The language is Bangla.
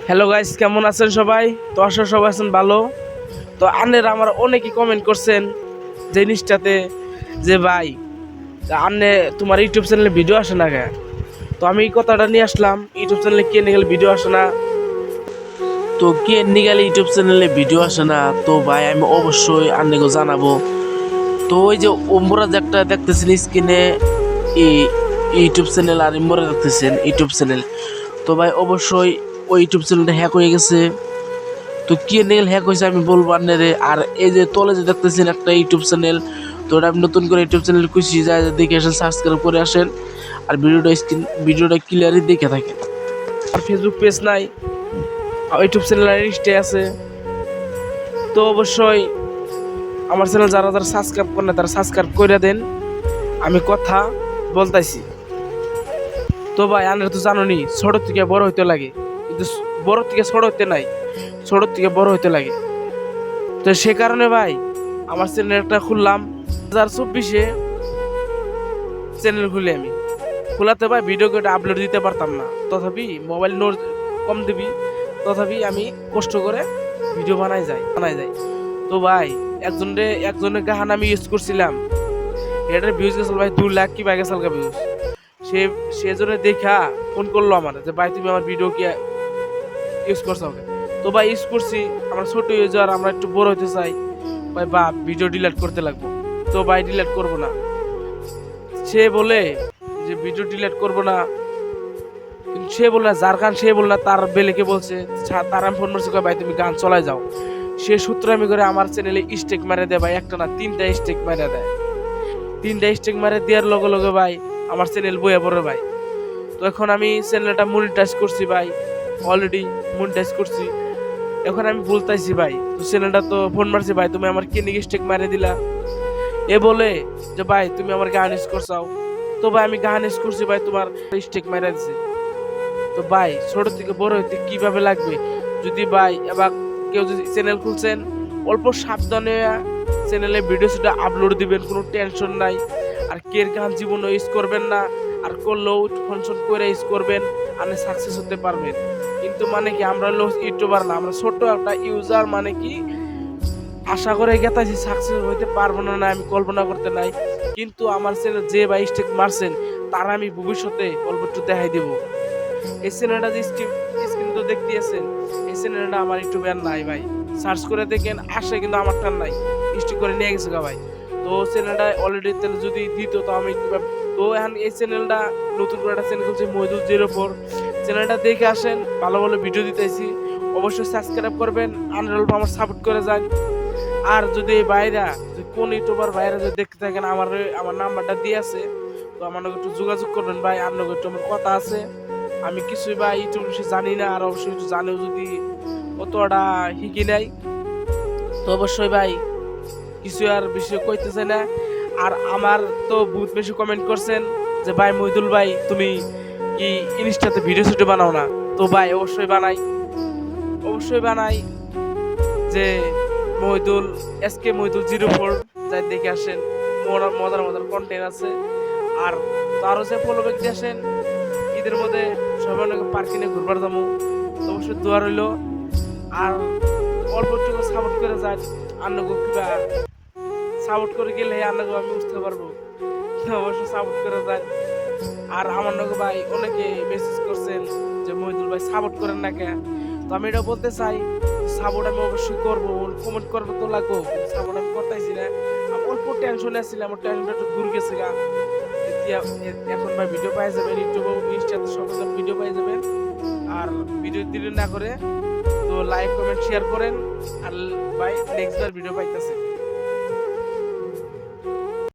হ্যালো গাইস, কেমন আছেন সবাই? তো আশা সবাই আছেন ভালো। তো আন্নের আমার অনেকেই কমেন্ট করছেন যে জিনিসটাতে, যে ভাই আন্নে তোমার ইউটিউব চ্যানেলে ভিডিও আসে না কেন? তো আমি এই কথাটা নিয়ে আসলাম, ইউটিউব চ্যানেলে কে নিয়ে গেলে ভিডিও আসে না। তো কে নিয়ে গেলে ইউটিউব চ্যানেলে ভিডিও আসে না, তো ভাই আমি অবশ্যই আন্নেকে জানাবো। তো ওই যে ওমরা যে একটা দেখতেছেন স্ক্রিনে, এই ইউটিউব চ্যানেল, আর ইমরা দেখতেছেন ইউটিউব চ্যানেল। তো ভাই অবশ্যই ওই ইউটিউব চ্যানেলটা হ্যাক হয়ে গেছে। তো কি নেল হ্যাক হয়েছে আমি বলবো আপনারে। আর এই যে তলে যে দেখতেছেন একটা ইউটিউব চ্যানেল, তো ওটা আমি নতুন করে ইউটিউব চ্যানেল খুঁজছি, যায় দেখে আসেন, সাবস্ক্রাইব করে আসেন, আর ভিডিওটা ক্লিয়ারই দেখে থাকেন। আর ফেসবুক পেজ নাই, ইউটিউব চ্যানেল আর ইনস্টা আছে। তো অবশ্যই আমার চ্যানেল যারা যারা সাবস্ক্রাইব করেন তারা সাবস্ক্রাইব করে দেন, আমি কথা বলতাইছি। তো ভাই আনরা তো জানোনি, ছোট থেকে বড় হইতে লাগে, কিন্তু বড় থেকে ছোট হইতে নাই, ছোট থেকে বড় হইতে লাগে। তো সে কারণে ভাই আমার চ্যানেলটা খুললাম 2024-এ। চ্যানেল খুলে আমি খোলাতে ভাই ভিডিও করে আপলোড দিতে পারতাম না, তথাপি মোবাইল নোট কম দিবি, তথাপি আমি কষ্ট করে ভিডিও বানাই যাই। তো ভাই একজনের গাহান আমি ইউজ করছিলাম, এটার ভিউজ গেছিল ভাই 2 লাখ কি ভাই গেছিল ভিউজ। সেজন্য দেখা ফোন করলো আমার, যে ভাই তুমি আমার ভিডিও কি ইউজ করছো? তো ভাই ইউজ করছি, আমরা ছোট ইউজার, আমরা একটু বড় হতে চাই ভাই, বা ভিডিও ডিলিট করতে লাগবো। তো ভাই ডিলিট করবো না, সে বলে যে ভিডিও ডিলিট করবো না, কিন্তু সে বলে না, যার গান সে বলে না, তার বেলেকে বলছে, তার আমি ফোন করছি, ভাই তুমি গান চলাই যাও। সে সূত্র আমি করে আমার চ্যানেলে স্টেক মারে দেয় ভাই, একটা না 3টা স্টেক মারে দেয়। 3টা স্টেক মারে দেওয়ার লগে লগে ভাই আমার চ্যানেল বইয়া পড়ে ভাই। তো এখন আমি চ্যানেলটা মনিটাইজ করছি ভাই, অলরেডি মনিটাইজ করছি। এখন আমি বলতাইছি ভাই, তো চ্যানেলটা তো ফোন মারছি, ভাই তুমি আমার কি নিয়ে স্টেক মারে দিলা? এ বলে যে ভাই তুমি আমার গান ইউজ করছাও। তো ভাই আমি গান ইউজ করছি ভাই, তোমার স্টেক মারা দিছে। তো ভাই ছোট থেকে বড় হইতে কিভাবে লাগবে? যদি ভাই এবার কেউ যদি চ্যানেল খুলছেন, অল্প সাবধানে চ্যানেলে ভিডিও সেটা আপলোড দিবেন, কোনো টেনশন নাই। আর কের গান জীবনে ইউজ করবেন না, আর করলেও ফাংশন করে ইউজ করবেন, আপনি সাকসেস হতে পারবেন। কিন্তু মানে কি, আমরা হলো ইউটিউবার না, আমরা ছোট একটা ইউজার, মানে কি আশা করে গেতাছি সাকসেস হইতে পারবো না, না আমি কল্পনা করতে নাই। কিন্তু আমার চ্যানেল যে ভাই স্টেক মারছেন, তার আমি ভবিষ্যতে অল্প একটু দেখাই দিব। এই চ্যানেলটা যে স্ক্রিন তো দেখতে আছেন, এই চ্যানেলটা আমার ইউটিউবে আর নাই ভাই, সার্চ করে দেখেন আসে, কিন্তু আমারটা নাই, স্টিক করে নিয়ে গেছে গা ভাই। তো চ্যানেলটা অলরেডি যদি দিত তো আমি তো এখন এই চ্যানেলটা নতুন করে একটা চ্যানেল খুলছে, মহিদুল 04। চ্যানেলটা দেখে আসেন, ভালো ভালো ভিডিও দিতেছি, অবশ্যই সাবস্ক্রাইব করবেন, আনরোল আমার সাপোর্ট করে যান। আর যদি বাইরা, কোন ইউটিউবার বাইরে যদি দেখতে থাকেন, আমার নাম্বারটা দিয়ে আছে, তো আমার নাকি একটু যোগাযোগ করবেন ভাই, আর নাকি একটু আমার কথা আছে। আমি কিছুই ভাই ইউটিউব বিষয়ে জানি না, আর অবশ্যই একটু জানেও যদি অতটা শিখি নাই, তো অবশ্যই ভাই কিছু আর বিষয় কইতেছে না। আর আমার তো বহুত বেশি কমেন্ট করছেন যে ভাই মহিদুল ভাই তুমি কি ইনস্টাতে ভিডিও শুটে বানাও না? তো ভাই অবশ্যই বানাই, যে মহিদুল মহিদুল 04 যাই দেখে আসেন, মজার মজার কন্টেন্ট আছে। আর তারও যে ফলো ব্যাক দিয়ে আসেন, ঈদের মধ্যে সবাই অনেক পার্কে নিয়ে ঘুরবার যাবো, তো অবশ্যই দোয়া রইল। আর অল্প একটু সাপোর্ট করে যান, আন্নগো কিবা সাপোর্ট করে গেলে আন্নগো আমি বুঝতে পারবো, অবশ্যই সাপোর্ট করে যান। আর আমার নগো ভাই অনেকে মেসেজ করছেন যে মহিদুল ভাই সাপোর্ট করেন না কেন? তো আমি এটা বলতে চাই, সাপোর্ট আমি অবশ্যই করবো, কমেন্ট করবো তো লাগবো, সাপোর্ট আমি করতেছি না। আমি অল্প টেনশনে আসছিলাম, আমার টেনশনটা একটু দূর গেছে গা। এখন ভাই ভিডিও পাই যাবেন, ইউটিউব ইনস্টাতে সব ভিডিও পাই যাবেন। আর ভিডিও দিলে না করে তো লাইক কমেন্ট শেয়ার করেন, আর ভাই নেক্সট বার ভিডিও পাইতেছে।